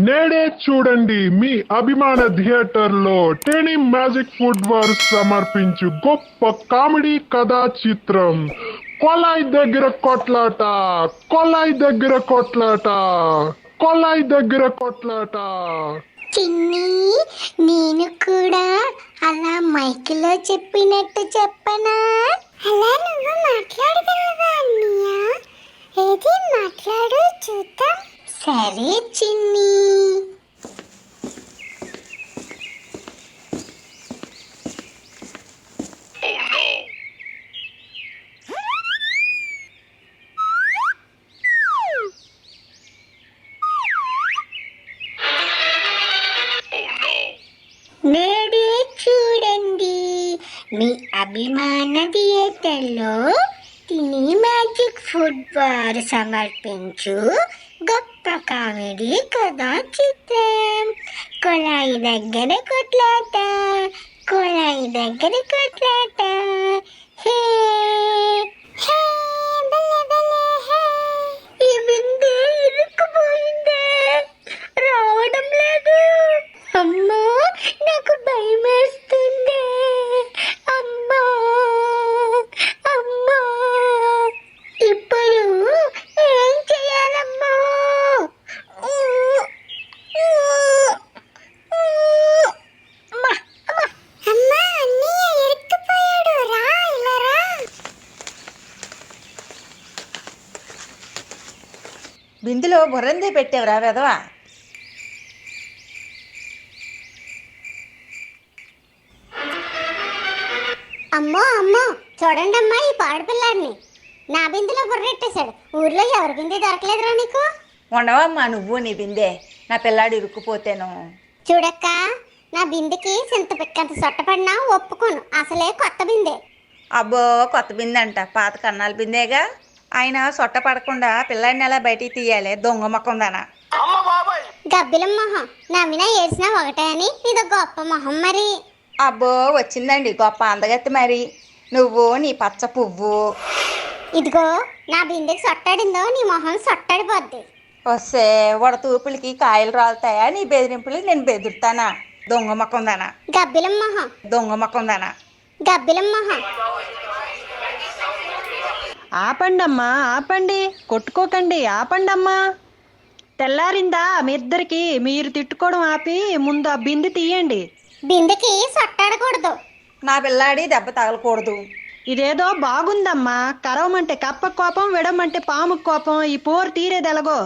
నేడే చూడండి మీ అభిమాన థియేటర్లో టెనీ మ్యాజిక్ ఫుడ్ వర్స్ సమర్పించు గొప్ప కామెడీ కథా చిత్రం కొలాయి దగ్గర కొట్లాట కొలాయి దగ్గర కొట్లాట కొలాయి దగ్గర కొట్లాట. చిన్ని నేను కూడా అలా మైక్లో చెప్పినట్టు చెప్పనా? అలా నువ్వు మాట్లాడగలవా అన్నయ్య? ఏది మాట్లాడు చూద్దాం. సరే చిన్ని. నేడే చూడండి మీ అభిమాన థియేటర్లో టినీ మ్యాజిక్ ఫుడ్ వారు సమర్పించు గొప్ప కామెడీ కథా చిత్రం కొలాయి దగ్గర కొట్లాట కొలాయి దగ్గర కొట్లాట. హే హే బలే బలే హే. ఈ బిందె ఇరుక్కుపోయిందే, రావడం లేదు. అమ్మా నాకు భయం వేస్తుంది. అమ్మా అమ్మా ఇప్పుడు ఏం చేయాలమ్మా? అమ్మా అన్నయ్య ఇరుక్కుపోయాడు, రా ఇలా రా. బిందులో బుర్రంది పెట్టావురా వెదవా. అమ్మో అమ్మో చూడండి అమ్మా ఈ పాడు పిల్లాడిని నా బిందెలో బుర్రెట్టేశాడు. ఊర్లో ఎవరి బిందె దొరకలేదురా నీకు? ఉండవమ్మా నువ్వు నీ బిందె, నా పిల్లాడు ఇరుక్కుపోతేను. చూడక్క, నా బిందెకి చింత పిక్కంత సొట్టపడినా ఒప్పుకోను. అసలే కొత్త బిందె. అబ్బో కొత్త బిందె అంట, పాత కన్నాల బిందెగా. ఆయన సొట్ట పడకుండా పిల్లాడిని ఎలా బయటికి తీయాలి దొంగ మొక్కందానా. గబ్బిలం మొహం, నవ్వినా ఏడ్చినా ఒకటే అని ఇదో గొప్ప మొహం మరి. అబ్బో వచ్చిందండి గొప్ప అందగత్తి మరి. నువ్వు నీ పచ్చ పువ్వు. ఇదిగో నా బిందెకి సొట్టాడిందో నీ మొహం సొట్టాడిపోద్ది. వస్తే వడతూపులకి కాయలు రాలుతాయా నీ బెదిరింపులకి నేను బెదురుతానా దొంగ మొక్కందానా. గబ్బిలం మొహం, దొంగ మొక్కందానా. గబ్బిలం మొహం. ఆపండమ్మా ఆపండి, కొట్టుకోకండి, ఆపండమ్మా. తెల్లారిందా మీ ఇద్దరికి? మీరు తిట్టుకోవడం ఆపి ముందు ఆ బిందె తీయండి. బిందెకి సొట్టాడకూడదు. నా పిల్లాడి దెబ్బ తగలకూడదు. ఇదేదో బాగుందమ్మా. కరవమంటే కప్ప కోపం, విడమంటే పాము కోపం. ఈ పోరు తీరేది ఎలాగో.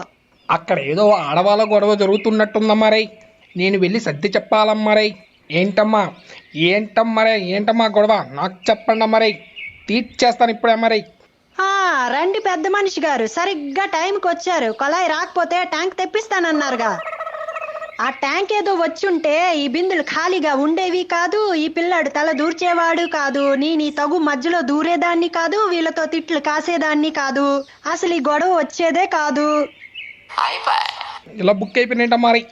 అక్కడ ఏదో ఆడవాళ్ళ గొడవ జరుగుతున్నట్టుందమ్మా రై. నేను వెళ్ళి సర్ది చెప్పాలమ్మా రై. ఏంటమ్మా ఏంటమ్మా గొడవ నాకు చెప్పండి అమ్మా రై. తీర్చేస్తాను ఇప్పుడే అమ్మా రై. రండి పెద్ద మనిషి గారు, సరిగ్గా టైంకి వచ్చారు. కొలాయి రాకపోతే ట్యాంక్ తెప్పిస్తానన్నారుగా. ఆ ట్యాంక్ ఏదో వచ్చుంటే ఈ బిందులు ఖాళీగా ఉండేవి కాదు, ఈ పిల్లాడు తల దూర్చేవాడు కాదు, నీ తగు మధ్యలో దూరేదాన్ని కాదు, వీళ్ళతో తిట్లు కాసేదాన్ని కాదు, అసలు ఈ గొడవ వచ్చేదే కాదు. ఇలా బుక్ అయిపోయినట్టమ్మా రై.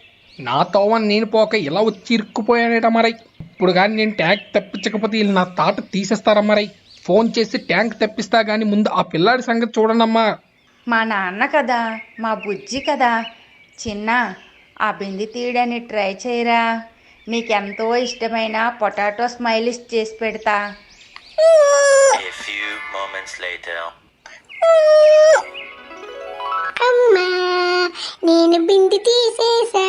నా తోవని నేను పోక ఇలా వచ్చి ఇరుక్కుపోయానేటమ్మా రై. ఇప్పుడు కానీ నేను ట్యాంక్ తెప్పించకపోతే వీళ్ళు నా తాట తీసేస్తారమ్మా రై. ఫోన్ చేసి ట్యాంక్ తెప్పిస్తా కానీ ముందు ఆ పిల్లాడి సంగతి చూడండమ్మా. మా నాన్న కదా, మా బుజ్జి కదా. చిన్న ఆ బింది తీయడాన్ని ట్రై చేయరా. నీకెంతో ఇష్టమైన పొటాటో స్మైలీస్ చేసి పెడతా. అమ్మా నేను బింది తీసేసా.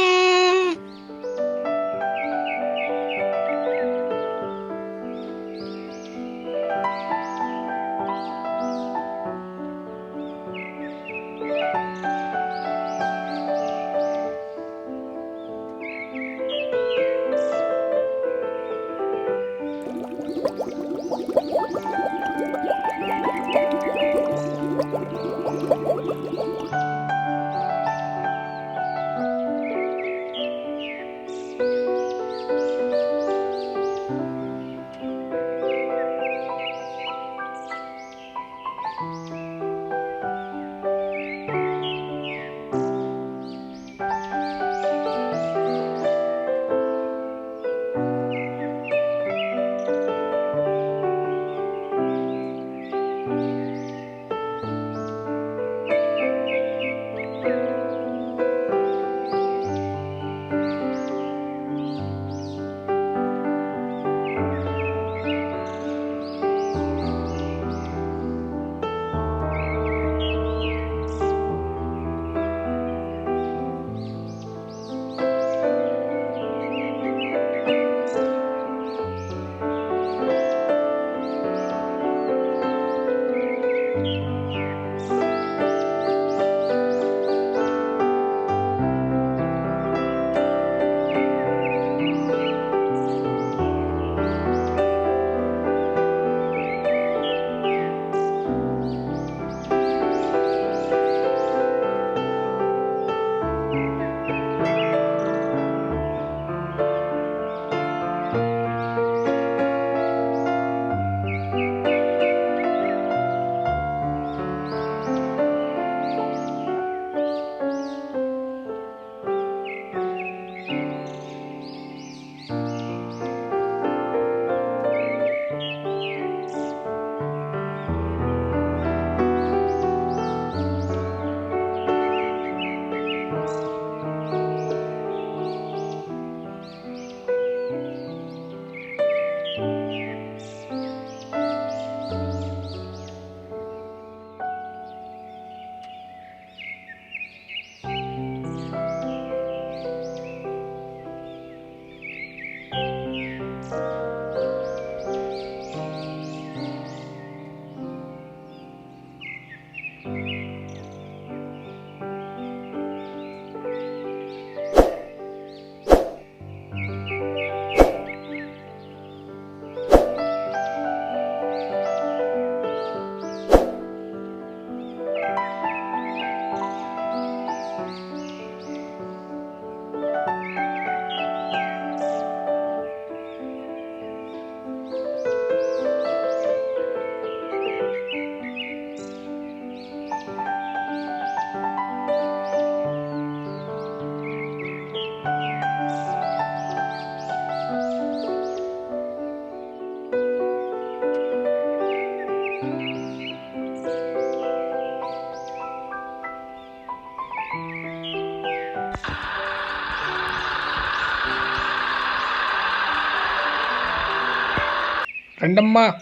రండమ్మా,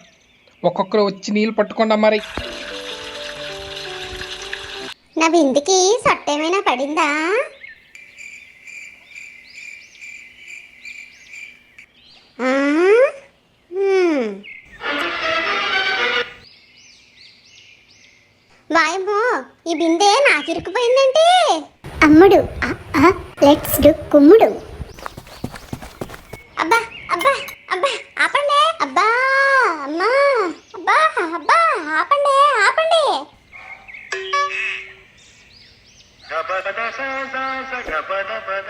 ఒక్కొక్కరు వచ్చి నీళ్ళు పట్టుకోండి మరి. నా బిందుకి సొట్టేమైనా పడిందా? ఆ? వాయమ్మో, ఈ బిందె నాకిరుక్కుపోయిందంటే. అమ్ముడు, లెట్స్ డు కుమ్ముడు. అబ్బా అబ్బా అబ్బా, ఆపండి. అబ్బా అమ్మా, అబ్బా అబ్బా, ఆపండి ఆపండి. గపద స స గపద పద